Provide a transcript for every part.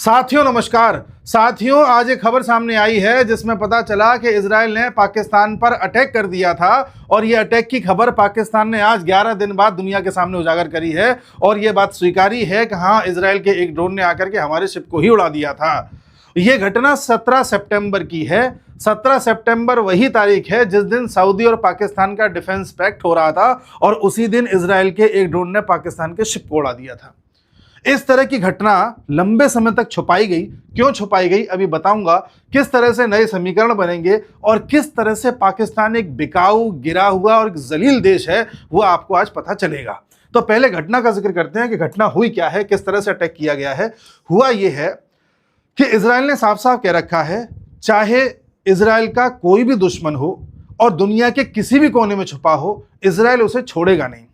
साथियों नमस्कार। साथियों, आज एक खबर सामने आई है जिसमें पता चला कि इजराइल ने पाकिस्तान पर अटैक कर दिया था और ये अटैक की खबर पाकिस्तान ने आज 11 दिन बाद दुनिया के सामने उजागर करी है और ये बात स्वीकारी है कि हाँ, इजराइल के एक ड्रोन ने आकर के हमारे शिप को ही उड़ा दिया था। ये घटना 17 सितंबर की है। 17 सितंबर वही तारीख है जिस दिन सऊदी और पाकिस्तान का डिफेंस पैक्ट हो रहा था और उसी दिन इजराइल के एक ड्रोन ने पाकिस्तान के शिप को उड़ा दिया था। इस तरह की घटना लंबे समय तक छुपाई गई। क्यों छुपाई गई अभी बताऊंगा। किस तरह से नए समीकरण बनेंगे और किस तरह से पाकिस्तान एक बिकाऊ, गिरा हुआ और एक जलील देश है, वो आपको आज पता चलेगा। तो पहले घटना का जिक्र करते हैं कि घटना हुई क्या है, किस तरह से अटैक किया गया है। हुआ यह है कि इजराइल ने साफ साफ कह रखा है, चाहे इजराइल का कोई भी दुश्मन हो और दुनिया के किसी भी कोने में छुपा हो, इजराइल उसे छोड़ेगा नहीं।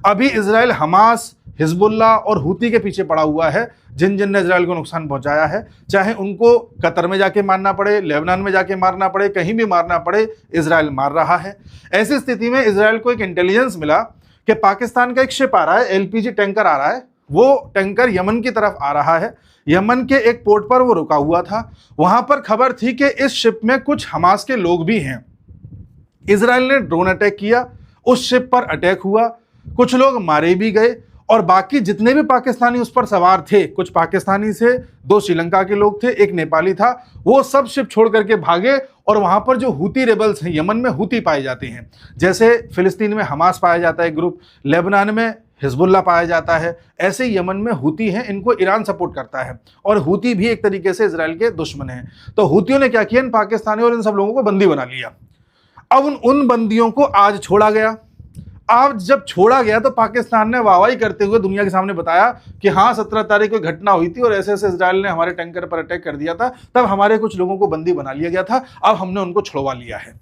अभी इजराइल हमास, हिजबुल्ला और हूती के पीछे पड़ा हुआ है, जिन जिन ने इजराइल को नुकसान पहुंचाया है। चाहे उनको कतर में जाके मारना पड़े, लेबनान में जाके मारना पड़े, कहीं भी मारना पड़े, इजराइल मार रहा है। ऐसी स्थिति में इजराइल को एक इंटेलिजेंस मिला कि पाकिस्तान का एक शिप आ रहा है, एलपीजी टैंकर आ रहा है। वो टैंकर यमन की तरफ आ रहा है। यमन के एक पोर्ट पर वो रुका हुआ था। वहां पर खबर थी कि इस शिप में कुछ हमास के लोग भी हैं। इजराइल ने ड्रोन अटैक किया, उस शिप पर अटैक हुआ, कुछ लोग मारे भी गए और बाकी जितने भी पाकिस्तानी उस पर सवार थे, कुछ पाकिस्तानी से, 2 श्रीलंका के लोग थे, एक नेपाली था, वो सब शिप छोड़ करके भागे। और वहां पर जो हूती रेबल्स हैं, यमन में हूती पाए जाते हैं, जैसे फिलिस्तीन में हमास पाया जाता है ग्रुप, लेबनान में हिजबुल्ला पाया जाता है, ऐसे यमन में हूती हैं। इनको ईरान सपोर्ट करता है और हूती भी एक तरीके से इजराइल के दुश्मन हैं। तो हूतियों ने क्या किया, इन पाकिस्तानी और इन सब लोगों को बंदी बना लिया। अब उन बंदियों को आज छोड़ा गया। आज जब छोड़ा गया तो पाकिस्तान ने वाहवाही करते हुए दुनिया के सामने बताया कि हाँ, 17 तारीख को घटना हुई थी और ऐसे ऐसे इजराइल ने हमारे टैंकर पर अटैक कर दिया था, तब हमारे कुछ लोगों को बंदी बना लिया गया था, अब हमने उनको छुड़वा लिया है।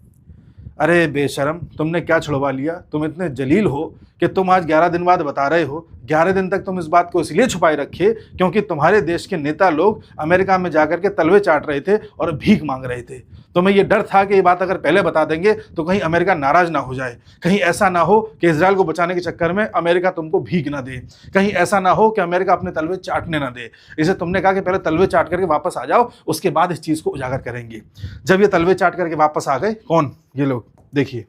अरे बेशरम, तुमने क्या छुड़वा लिया? तुम इतने जलील हो कि तुम आज 11 दिन बाद बता रहे हो। 11 दिन तक तुम इस बात को इसलिए छुपाए रखे क्योंकि तुम्हारे देश के नेता लोग अमेरिका में जाकर के तलवे चाट रहे थे और भीख मांग रहे थे। तुम्हें यह डर था कि ये बात अगर पहले बता देंगे तो कहीं अमेरिका नाराज ना हो जाए, कहीं ऐसा ना हो कि इजराइल को बचाने के चक्कर में अमेरिका तुमको भीख ना दे, कहीं ऐसा ना हो कि अमेरिका अपने तलवे चाटने ना दे। इसे तुमने कहा कि पहले तलवे चाट करके वापस आ जाओ, उसके बाद इस चीज़ को उजागर करेंगे। जब ये तलवे चाट करके वापस आ गए, कौन? ये लोग देखिए,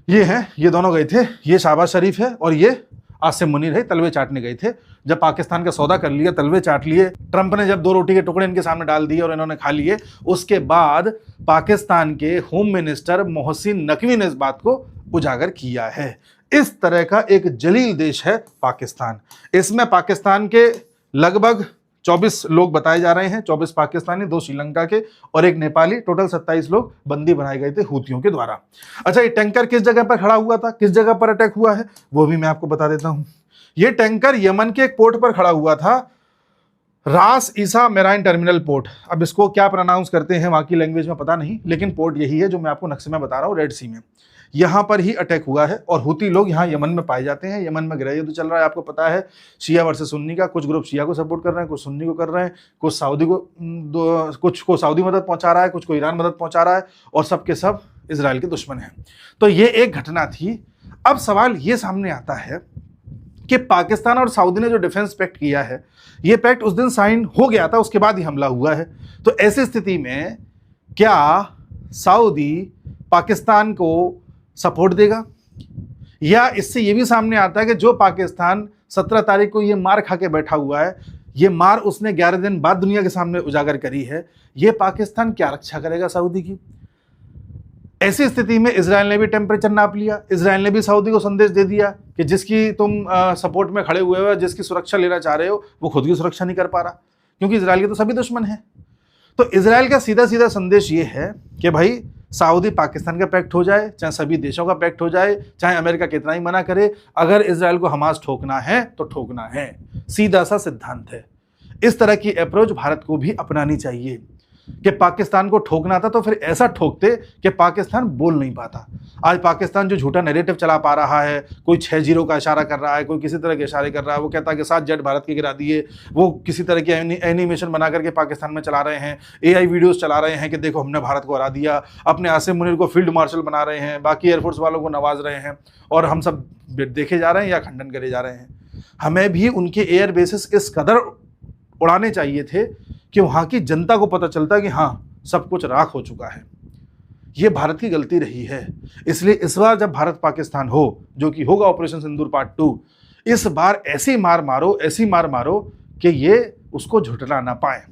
ये हैं, ये दोनों गए थे। ये शाहबाज शरीफ है और ये आसिम मुनीर है, तलवे चाटने गए थे। जब पाकिस्तान का सौदा कर लिया, तलवे चाट लिए, ट्रंप ने जब 2 रोटी के टुकड़े इनके सामने डाल दिए और इन्होंने खा लिए, उसके बाद पाकिस्तान के होम मिनिस्टर मोहसिन नकवी ने इस बात को उजागर किया है। इस तरह का एक जलील देश है पाकिस्तान। इसमें पाकिस्तान के लगभग 24 लोग बताए जा रहे हैं, 24 पाकिस्तानी, 2 श्रीलंका के और एक नेपाली, टोटल 27 लोग बंदी बनाए गए थे हूतियों के द्वारा। अच्छा, ये टैंकर किस जगह पर खड़ा हुआ था, किस जगह पर अटैक हुआ है, वो भी मैं आपको बता देता हूं। ये टैंकर यमन के एक पोर्ट पर खड़ा हुआ था, रास ईसा मेराइन टर्मिनल पोर्ट। अब इसको क्या प्रोनाउंस करते हैं वहां की लैंग्वेज में पता नहीं, लेकिन पोर्ट यही है जो मैं आपको नक्शे में बता रहा हूँ, रेड सी में। यहाँ पर ही अटैक हुआ है और हूती लोग यहाँ यमन में पाए जाते हैं। यमन में गृह युद्ध चल रहा है, आपको पता है, शिया वर्सेस सुन्नी का। कुछ ग्रुप शिया को सपोर्ट कर रहे हैं, कुछ सुन्नी को कर रहे हैं, कुछ सऊदी को, कुछ को सऊदी मदद पहुंचा रहा है, कुछ को ईरान मदद पहुंचा रहा है और सब के सब इजराइल के दुश्मन हैं। तो ये एक घटना थी। अब सवाल ये सामने आता है कि पाकिस्तान और सऊदी ने जो डिफेंस पैक्ट किया है, ये पैक्ट उस दिन साइन हो गया था, उसके बाद ही हमला हुआ है। तो ऐसी स्थिति में क्या सऊदी पाकिस्तान को सपोर्ट देगा, या इससे यह भी सामने आता है कि जो पाकिस्तान 17 तारीख को ये मार खा के बैठा हुआ है, ये मार उसने 11 दिन बाद दुनिया के सामने उजागर करी है, ये पाकिस्तान क्या रक्षा करेगा सऊदी की? ऐसी स्थिति में इजराइल ने भी टेम्परेचर नाप लिया। इजराइल ने भी सऊदी को संदेश दे दिया कि जिसकी तुम सपोर्ट में खड़े हुए हो, जिसकी सुरक्षा लेना चाह रहे हो, वो खुद की सुरक्षा नहीं कर पा रहा, क्योंकि इजराइल के तो सभी दुश्मन हैं। तो इजराइल का सीधा सीधा संदेश ये है कि भाई, सऊदी पाकिस्तान का पैक्ट हो जाए, चाहे सभी देशों का पैक्ट हो जाए, चाहे अमेरिका कितना ही मना करे, अगर इजराइल को हमास ठोकना है तो ठोकना है। सीधा सा सिद्धांत है। इस तरह की अप्रोच भारत को भी अपनानी चाहिए कि पाकिस्तान को ठोकना था तो फिर ऐसा ठोकते कि पाकिस्तान बोल नहीं पाता। आज पाकिस्तान जो झूठा नैरेटिव चला पा रहा है, कोई 6-0 का इशारा कर रहा है, कोई किसी तरह के इशारे कर रहा है, वो कहता है कि 7 जेट भारत के गिरा दिए, वो किसी तरह की एनिमेशन बना करके पाकिस्तान में चला रहे हैं, AI वीडियोस चला रहे हैं कि देखो हमने भारत को हरा दिया, अपने आसिम मुनीर को फील्ड मार्शल बना रहे हैं, बाकी एयरफोर्स वालों को नवाज रहे हैं, और हम सब देखे जा रहे हैं या खंडन करे जा रहे हैं। हमें भी उनके एयर बेसिस इस कदर उड़ाने चाहिए थे कि वहाँ की जनता को पता चलता कि हाँ सब कुछ राख हो चुका है। ये भारत की गलती रही है। इसलिए इस बार जब भारत पाकिस्तान हो, जो कि होगा ऑपरेशन सिंदूर पार्ट 2, इस बार ऐसी मार मारो कि ये उसको झुठला ना पाए।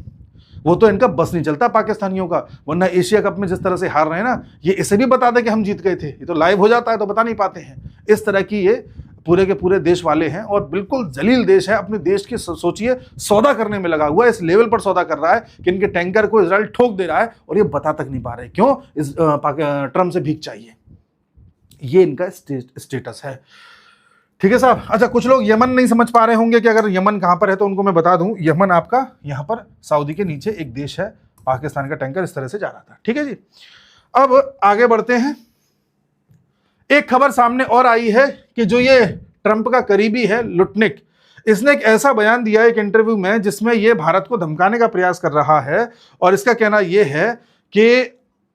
वो तो इनका बस नहीं चलता पाकिस्तानियों का, वरना एशिया कप में जिस तरह से हार रहे हैं ना, ये इसे भी बता दे कि हम जीत गए थे, ये तो लाइव हो जाता है तो बता नहीं पाते हैं। इस तरह की ये पूरे के पूरे देश वाले हैं और बिल्कुल जलील देश है। अपने देश की सोचिए सौदा करने में लगा हुआ है, इस लेवल पर सौदा कर रहा है कि इनके टैंकर को इजराइल ठोक दे रहा है और ये बता तक नहीं पा रहे क्यों, इस ट्रम्प से भीख चाहिए। ये इनका स्टेटस है। ठीक है साहब। अच्छा, कुछ लोग यमन नहीं समझ पा रहे होंगे कि अगर यमन कहां पर है, तो उनको मैं बता दूं, यमन आपका यहां पर सऊदी के नीचे एक देश है। पाकिस्तान का टैंकर इस तरह से जा रहा था। ठीक है जी, अब आगे बढ़ते हैं। एक खबर सामने और आई है कि जो ये ट्रंप का करीबी है लुटनिक, इसने एक ऐसा बयान दिया एक इंटरव्यू में जिसमें ये भारत को धमकाने का प्रयास कर रहा है। और इसका कहना यह है कि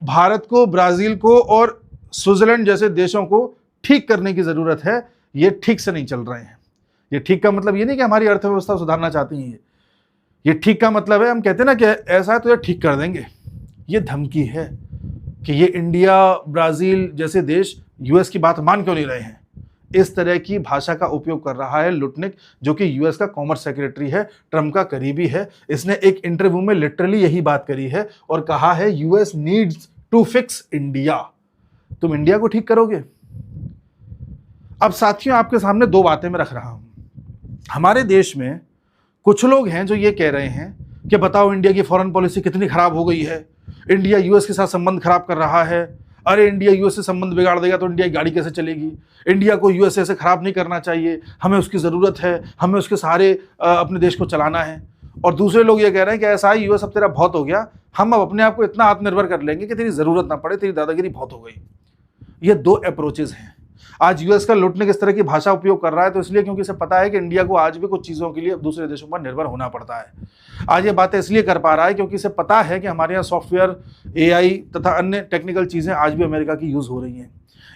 भारत को, ब्राजील को और स्विट्जरलैंड जैसे देशों को ठीक करने की जरूरत है, ये ठीक से नहीं चल रहे हैं। ये ठीक का मतलब ये नहीं कि हमारी अर्थव्यवस्था सुधारना चाहती हैं, ये ठीक का मतलब है हम कहते हैं ना कि ऐसा है तो ये ठीक कर देंगे। ये धमकी है कि ये इंडिया, ब्राजील जैसे देश यूएस की बात मान क्यों नहीं रहे हैं। इस तरह की भाषा का उपयोग कर रहा है लुटनिक, जो कि यूएस का कॉमर्स सेक्रेटरी है, ट्रंप का करीबी है। इसने एक इंटरव्यू में लिटरली यही बात करी है और कहा है US needs to fix India. तुम इंडिया को ठीक करोगे। अब साथियों, आपके सामने दो बातें मैं रख रहा हूं। हमारे देश में कुछ लोग हैं जो ये कह रहे हैं कि बताओ इंडिया की फॉरेन पॉलिसी कितनी खराब हो गई है, इंडिया यूएस के साथ संबंध खराब कर रहा है, अरे इंडिया यूएस से संबंध बिगाड़ देगा तो इंडिया की गाड़ी कैसे चलेगी, इंडिया को यूएसए से खराब नहीं करना चाहिए, हमें उसकी ज़रूरत है, हमें उसके सहारे अपने देश को चलाना है। और दूसरे लोग ये कह रहे हैं कि ऐसा ही यूएस अब तेरा बहुत हो गया, हम अब अपने आप को इतना आत्मनिर्भर कर लेंगे कि तेरी ज़रूरत ना पड़े, तेरी दादागिरी बहुत हो गई। ये दो अप्रोचेज हैं। आज यूएस का लुटने किस तरह की भाषा उपयोग कर रहा है, तो इसलिए क्योंकि इसे पता है कि इंडिया को आज भी कुछ चीज़ों के लिए दूसरे देशों पर निर्भर होना पड़ता है। आज ये बातें इसलिए कर पा रहा है क्योंकि इसे पता है कि हमारे यहाँ सॉफ्टवेयर, एआई तथा अन्य टेक्निकल चीज़ें आज भी अमेरिका की यूज़ हो रही हैं।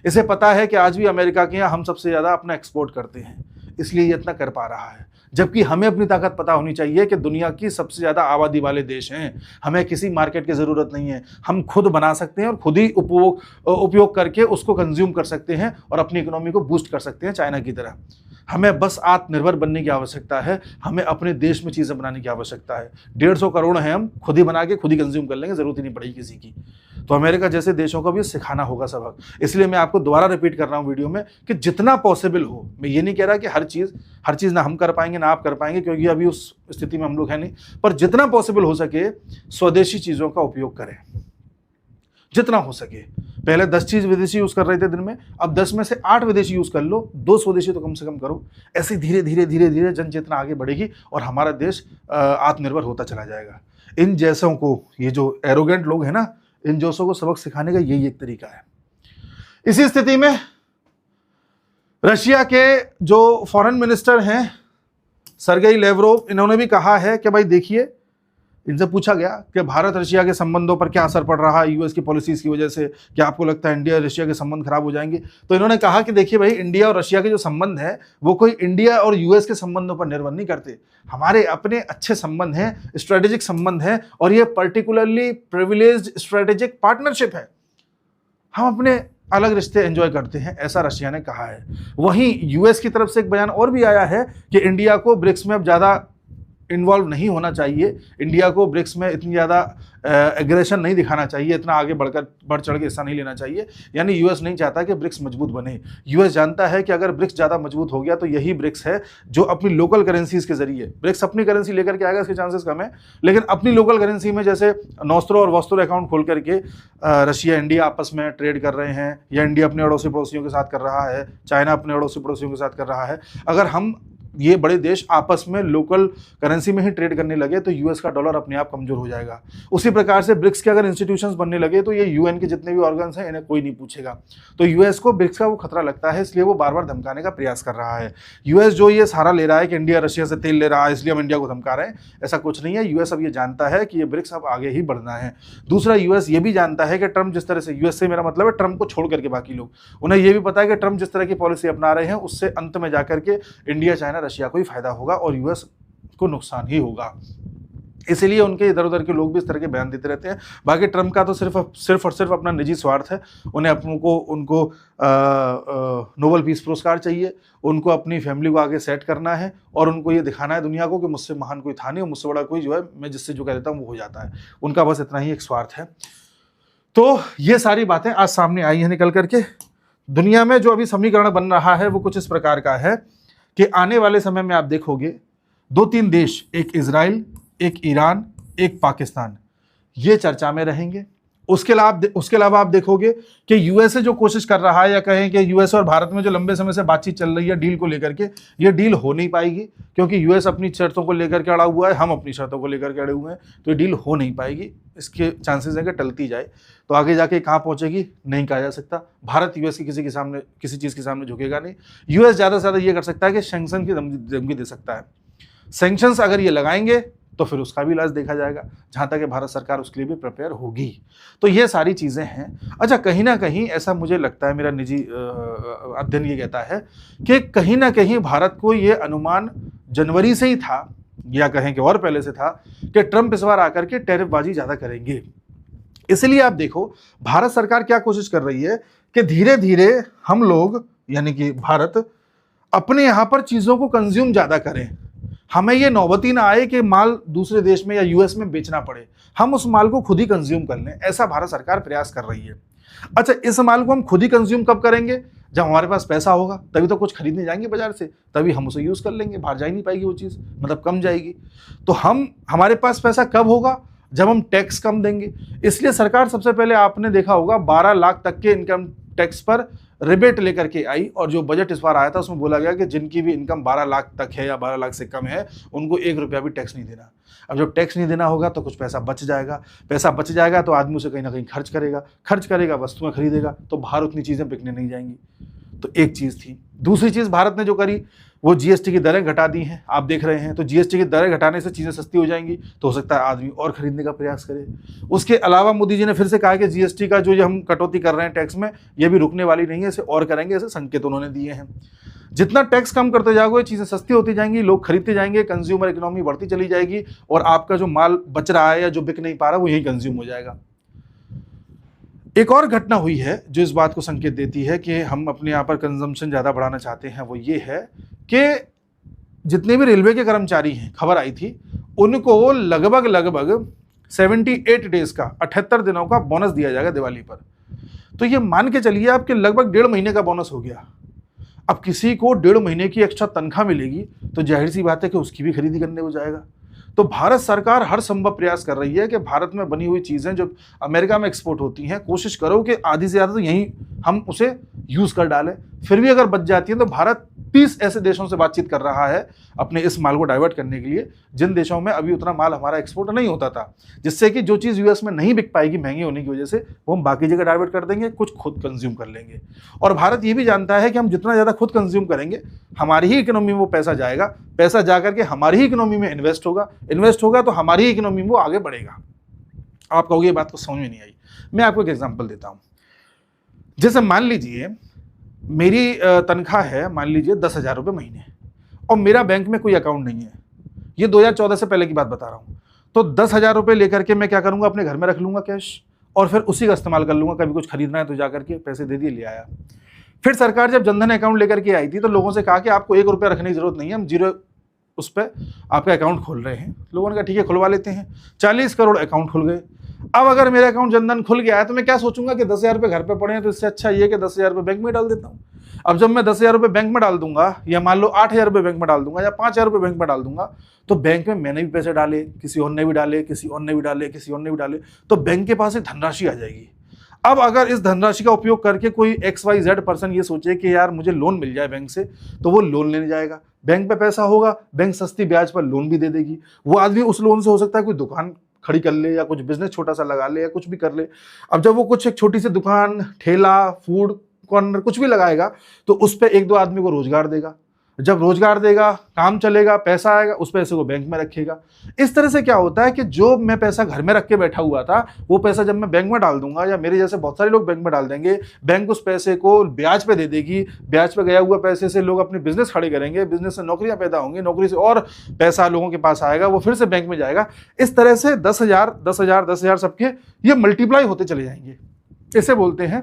इसे पता है कि आज भी अमेरिका के यहाँ हम सबसे ज़्यादा अपना एक्सपोर्ट करते हैं, इसलिए ये इतना कर पा रहा है। जबकि हमें अपनी ताकत पता होनी चाहिए कि दुनिया की सबसे ज़्यादा आबादी वाले देश हैं, हमें किसी मार्केट की ज़रूरत नहीं है, हम खुद बना सकते हैं और खुद ही उपयोग करके उसको कंज्यूम कर सकते हैं और अपनी इकोनॉमी को बूस्ट कर सकते हैं चाइना की तरह। हमें बस आत्मनिर्भर बनने की आवश्यकता है, हमें अपने देश में चीज़ें बनाने की आवश्यकता है। 150 करोड़ हैं, हम खुद ही बना के खुद ही कंज्यूम कर लेंगे, ज़रूरत ही नहीं पड़ेगी किसी की। तो अमेरिका जैसे देशों को भी सिखाना होगा सबक। इसलिए मैं आपको दोबारा रिपीट कर रहा हूँ वीडियो में कि जितना पॉसिबल हो, मैं ये नहीं कह रहा कि हर चीज़ ना हम कर पाएंगे ना आप कर पाएंगे, क्योंकि अभी उस स्थिति में हम लोग हैं नहीं, पर जितना पॉसिबल हो सके स्वदेशी चीज़ों का उपयोग करें, जितना हो सके। पहले 10 चीज़ विदेशी यूज़ कर रहे थे दिन में, अब 10 में से 8 विदेशी यूज़ कर लो, 2 स्वदेशी तो कम से कम करो। ऐसे धीरे धीरे जन चेतना आगे बढ़ेगी और हमारा देश आत्मनिर्भर होता चला जाएगा। इन जैसों को, ये जो एरोगेंट लोग हैं ना, इन जैसों को सबक सिखाने का यही एक तरीका है। इसी स्थिति में रशिया के जो फॉरेन मिनिस्टर हैं सर्गेई लेवरोव, इन्होंने भी कहा है कि भाई देखिए, इनसे पूछा गया कि भारत रशिया के संबंधों पर क्या असर पड़ रहा है यूएस की पॉलिसीज़ की वजह से, क्या आपको लगता है इंडिया रशिया के संबंध खराब हो जाएंगे। तो इन्होंने कहा कि देखिए भाई, इंडिया और रशिया के जो संबंध है वो कोई इंडिया और यूएस के संबंधों पर निर्भर नहीं करते, हमारे अपने अच्छे संबंध हैं, स्ट्रेटेजिक संबंध हैं, और ये पर्टिकुलरली प्रिविलेज्ड स्ट्रेटेजिक पार्टनरशिप है, हम अपने अलग रिश्ते एंजॉय करते हैं, ऐसा रशिया ने कहा है। वहीं यूएस की तरफ से एक बयान और भी आया है कि इंडिया को ब्रिक्स में अब ज़्यादा इन्वॉल्व नहीं होना चाहिए, इंडिया को ब्रिक्स में इतनी ज़्यादा एग्रेशन नहीं दिखाना चाहिए, इतना आगे बढ़ चढ़ के हिस्सा नहीं लेना चाहिए। यानी यूएस नहीं चाहता कि ब्रिक्स मजबूत बने। यूएस जानता है कि अगर ब्रिक्स ज़्यादा मजबूत हो गया तो यही ब्रिक्स है जो अपनी लोकल करेंसीज के जरिए, ब्रिक्स अपनी करेंसी लेकर के आएगा इसके चांसेस कम है, लेकिन अपनी लोकल करेंसी में जैसे नोस्त्रो और वोस्त्रो अकाउंट खोल करके रशिया इंडिया आपस में ट्रेड कर रहे हैं, या इंडिया अपने अड़ोसी पड़ोसियों के साथ कर रहा है, चाइना अपने अड़ोसी पड़ोसियों के साथ कर रहा है। अगर हम ये बड़े देश आपस में लोकल करेंसी में ही ट्रेड करने लगे तो यूएस का डॉलर अपने आप कमजोर हो जाएगा। उसी प्रकार से ब्रिक्स के अगर इंस्टीट्यूशंस बनने लगे तो ये यूएन के जितने भी ऑर्गन्स हैं इन्हें कोई नहीं पूछेगा। तो यूएस को ब्रिक्स का वो खतरा लगता है, इसलिए वो बार बार धमकाने का प्रयास कर रहा है। यूएस जो ये सहारा ले रहा है कि इंडिया रशिया से तेल ले रहा है इसलिए हम इंडिया को धमका रहे हैं, ऐसा कुछ नहीं है। यूएस अब ये जानता है कि ये ब्रिक्स अब आगे ही बढ़ना है। दूसरा, यूएस ये भी जानता है कि ट्रम्प जिस तरह से, यूएस से मेरा मतलब है ट्रम्प को छोड़ करके बाकी लोग, उन्हें ये भी पता है कि ट्रम्प जिस तरह की पॉलिसी अपना रहे हैं उससे अंत में जाकर के इंडिया, चाइना, रशिया को ही फायदा होगा और यूएस को नुकसान ही होगा। इसीलिए उनके इधर उधर के लोग भी इस तरह के बयान देते रहते हैं। बाकी ट्रंप का तो सिर्फ और सिर्फ अपना निजी स्वार्थ है। उन्हें उनको नोबेल पीस पुरस्कार चाहिए, उनको अपनी फैमिली को आगे सेट करना है और उनको ये दिखाना है दुनिया को कि मुझसे महान कोई था नहीं और मुझसे बड़ा कोई जो है मैं जिससे जो कह देता हूँ वो हो जाता है। उनका बस इतना ही एक स्वार्थ है। तो ये सारी बातें आज सामने आई हैं निकल करके। दुनिया में जो अभी समीकरण बन रहा है वो कुछ इस प्रकार का है कि आने वाले समय में आप देखोगे 2-3 देश, एक इजराइल, एक ईरान, एक पाकिस्तान, ये चर्चा में रहेंगे। उसके अलावा आप देखोगे कि यूएसए जो कोशिश कर रहा है, या कहें कि यूएसए और भारत में जो लंबे समय से बातचीत चल रही है डील को लेकर के, ये डील हो नहीं पाएगी क्योंकि यूएस अपनी शर्तों को लेकर के अड़ा हुआ है, हम अपनी शर्तों को लेकर के अड़े हुए हैं, तो ये डील हो नहीं पाएगी। इसके चांसेस है कि टलती जाए, तो आगे जाके कहाँ पहुंचेगी नहीं कहा जा सकता। भारत यूएस की किसी चीज़ के सामने झुकेगा नहीं। यूएस ज़्यादा से ज़्यादा ये कर सकता है कि सैंक्शन की धमकी दे सकता है। सैंक्शंस अगर ये लगाएंगे तो फिर उसका भी इलाज देखा जाएगा, जहाँ तक कि भारत सरकार उसके लिए भी प्रिपेयर होगी। तो ये सारी चीज़ें हैं। अच्छा, कहीं ना कहीं ऐसा मुझे लगता है, मेरा निजी अध्ययन ये कहता है कि कहीं ना कहीं भारत को ये अनुमान जनवरी से ही था, या कहें कि और पहले से था, कि ट्रंप इस बार आकर के टैरिफबाजी ज़्यादा करेंगे। इसलिए आप देखो भारत सरकार क्या कोशिश कर रही है कि धीरे धीरे हम लोग, यानी कि भारत, अपने यहाँ पर चीज़ों को कंज्यूम ज़्यादा करें। हमें ये नौबती ना आए कि माल दूसरे देश में या यूएस में बेचना पड़े, हम उस माल को खुद ही कंज्यूम कर लें, ऐसा भारत सरकार प्रयास कर रही है। अच्छा, इस माल को हम खुद ही कंज्यूम कब करेंगे? जब हमारे पास पैसा होगा, तभी तो कुछ खरीदने जाएंगे बाजार से, तभी हम उसे यूज़ कर लेंगे, बाहर जा ही नहीं पाएगी वो चीज़, मतलब कम जाएगी। तो हमारे पास पैसा कब होगा? जब हम टैक्स कम देंगे। इसलिए सरकार सबसे पहले, आपने देखा होगा, 12 लाख तक के इनकम टैक्स पर रिबेट लेकर के आई, और जो बजट इस बार आया था उसमें बोला गया कि जिनकी भी इनकम 12 लाख तक है या 12 लाख से कम है, उनको 1 रुपया भी टैक्स नहीं देना। अब जब टैक्स नहीं देना होगा तो कुछ पैसा बच जाएगा, तो आदमी उसे कहीं ना कहीं खर्च करेगा, वस्तुएं खरीदेगा, तो बाहर उतनी चीज़ें बिकने नहीं जाएंगी। तो एक चीज़ थी। दूसरी चीज़ भारत ने जो करी वो जीएसटी की दरें घटा दी हैं, आप देख रहे हैं। तो जीएसटी की दरें घटाने से चीज़ें सस्ती हो जाएंगी, तो हो सकता है आदमी और खरीदने का प्रयास करे। उसके अलावा मोदी जी ने फिर से कहा कि जीएसटी का जो हम कटौती कर रहे हैं टैक्स में, ये भी रुकने वाली नहीं है, इसे और करेंगे, ऐसे संकेत उन्होंने दिए हैं। जितना टैक्स कम करते जाओगे चीज़ें सस्ती होती जाएंगी, लोग खरीदते जाएंगे, कंज्यूमर इकोनॉमी बढ़ती चली जाएगी, और आपका जो माल बच रहा है या जो बिक नहीं पा रहा वो यही कंज्यूम हो जाएगा। एक और घटना हुई है जो इस बात को संकेत देती है कि हम अपने यहाँ पर कंजम्पशन ज़्यादा बढ़ाना चाहते हैं, वो ये है कि जितने भी रेलवे के कर्मचारी हैं, खबर आई थी, उनको लगभग 78 डेज का, 78 दिनों का बोनस दिया जाएगा दिवाली पर। तो ये मान के चलिए आपके लगभग 1.5 महीने का बोनस हो गया। अब किसी को 1.5 महीने की एक्स्ट्रा तनख्वाह मिलेगी तो जाहिर सी बात है कि उसकी भी खरीदी करने हो जाएगा। तो भारत सरकार हर संभव प्रयास कर रही है कि भारत में बनी हुई चीज़ें जो अमेरिका में एक्सपोर्ट होती हैं, कोशिश करो कि आधी से ज़्यादा तो यहीं हम उसे यूज़ कर डालें। फिर भी अगर बच जाती है तो भारत 30 ऐसे देशों से बातचीत कर रहा है अपने इस माल को डाइवर्ट करने के लिए, जिन देशों में अभी उतना माल हमारा एक्सपोर्ट नहीं होता था, जिससे कि जो चीज़ यूएस में नहीं बिक पाएगी महंगी होने की वजह से, वो हम बाकी जगह डाइवर्ट कर देंगे, कुछ खुद कंज्यूम कर लेंगे। और भारत ये भी जानता है कि हम जितना ज़्यादा खुद कंज्यूम करेंगे, हमारी ही इकोनॉमी में वो पैसा जाएगा, पैसा जा करके हमारी ही इकोनॉमी में इन्वेस्ट होगा तो हमारी ही इकोनॉमी में वो आगे बढ़ेगा। आप कहोगे ये बात को समझ में नहीं आई। मैं आपको एक एग्जाम्पल देता हूँ। जैसे मान लीजिए मेरी तनख्वाह है, मान लीजिए 10,000 रुपये महीने, और मेरा बैंक में कोई अकाउंट नहीं है। ये 2014 से पहले की बात बता रहा हूँ। तो 10,000 रुपये लेकर के मैं क्या करूँगा, अपने घर में रख लूँगा कैश, और फिर उसी का इस्तेमाल कर लूँगा। कभी कुछ खरीदना है तो जा करके पैसे दे दिए, ले आया। फिर सरकार जब जनधन अकाउंट लेकर के आई थी तो लोगों से कहा कि आपको 1 रुपया रखने की जरूरत नहीं है, हम 0 उस पर आपका अकाउंट खोल रहे हैं। लोगों ने कहा ठीक है खुलवा लेते हैं। 40 करोड़ अकाउंट खुल गए। अब अगर मेरा अकाउंट जनधन खुल गया है तो मैं क्या सोचूंगा कि 10,000 रुपये घर पे पड़े हैं, तो इससे अच्छा ये कि 10,000 रुपये बैंक में डाल देता हूँ। अब जब मैं 10,000 रुपये बैंक में डाल दूंगा, या मान लो 8,000 रुपये बैंक में डाल दूंगा, या 5,000 रुपये बैंक में डाल दूंगा, तो बैंक में मैंने भी पैसे डाले, किसी और ने भी डाले, किसी और ने भी डाले, किसी और ने भी डाले, तो बैंक के पास एक धनराशि आ जाएगी। अब अगर इस धनराशि का उपयोग करके कोई XYZ पर्सन ये सोचे कि यार मुझे लोन मिल जाए बैंक से, तो वो लोन लेने जाएगा। बैंक पे पैसा होगा, बैंक सस्ती ब्याज पर लोन भी दे देगी। वो आदमी उस लोन से हो सकता है कोई दुकान खड़ी कर ले, या कुछ बिजनेस छोटा सा लगा ले, या कुछ भी कर ले। अब जब वो कुछ एक छोटी सी दुकान, ठेला, फूड कॉर्नर कुछ भी लगाएगा, तो उस पर 1-2 आदमी को रोजगार देगा। जब रोजगार देगा, काम चलेगा, पैसा आएगा, उस पैसे को बैंक में रखेगा। इस तरह से क्या होता है कि जो मैं पैसा घर में रख के बैठा हुआ था, वो पैसा जब मैं बैंक में डाल दूंगा, या मेरे जैसे बहुत सारे लोग बैंक में डाल देंगे, बैंक उस पैसे को ब्याज पे दे देगी, ब्याज पे गया हुआ पैसे से लोग अपने बिजनेस खड़े करेंगे, बिजनेस से नौकरियां पैदा होंगी, नौकरी से और पैसा लोगों के पास आएगा, वो फिर से बैंक में जाएगा। इस तरह से 10,000 10,000 10,000 सबके ये मल्टीप्लाई होते चले जाएंगे। इसे बोलते हैं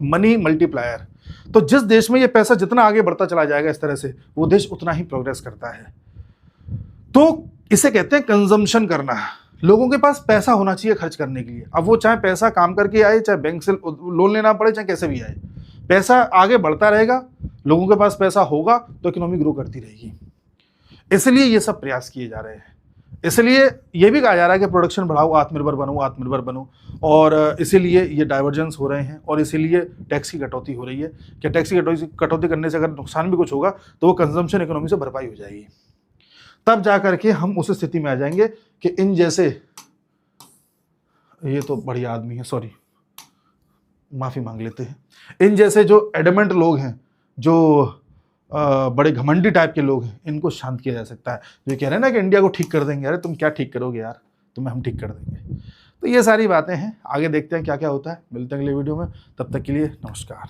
मनी मल्टीप्लायर। तो जिस देश में ये पैसा जितना आगे बढ़ता चला जाएगा इस तरह से, वो देश उतना ही प्रोग्रेस करता है। तो इसे कहते हैं कंजम्पशन करना। लोगों के पास पैसा होना चाहिए खर्च करने के लिए। अब वो चाहे पैसा काम करके आए, चाहे बैंक से लोन लेना पड़े, चाहे कैसे भी आए, पैसा आगे बढ़ता रहेगा, लोगों के पास पैसा होगा तो इकोनॉमी ग्रो करती रहेगी। इसलिए ये सब प्रयास किए जा रहे हैं। इसलिए ये भी कहा जा रहा है कि प्रोडक्शन बढ़ाओ, आत्मनिर्भर बनो, आत्मनिर्भर बनो। और इसीलिए ये डाइवर्जेंस हो रहे हैं, और इसीलिए टैक्स की कटौती हो रही है कि टैक्स की कटौती करने से अगर नुकसान भी कुछ होगा तो वो कंजम्पशन इकोनॉमी से भरपाई हो जाएगी। तब जा करके हम उस स्थिति में आ जाएंगे कि इन जैसे, ये तो बढ़िया आदमी है, सॉरी माफ़ी मांग लेते हैं, इन जैसे जो एडमेंट लोग हैं, जो बड़े घमंडी टाइप के लोग हैं, इनको शांत किया जा सकता है। जो कह रहे हैं ना कि इंडिया को ठीक कर देंगे, अरे तुम क्या ठीक करोगे यार, तुम्हें हम ठीक कर देंगे। तो ये सारी बातें हैं, आगे देखते हैं क्या क्या होता है। मिलते हैं अगले वीडियो में, तब तक के लिए नमस्कार।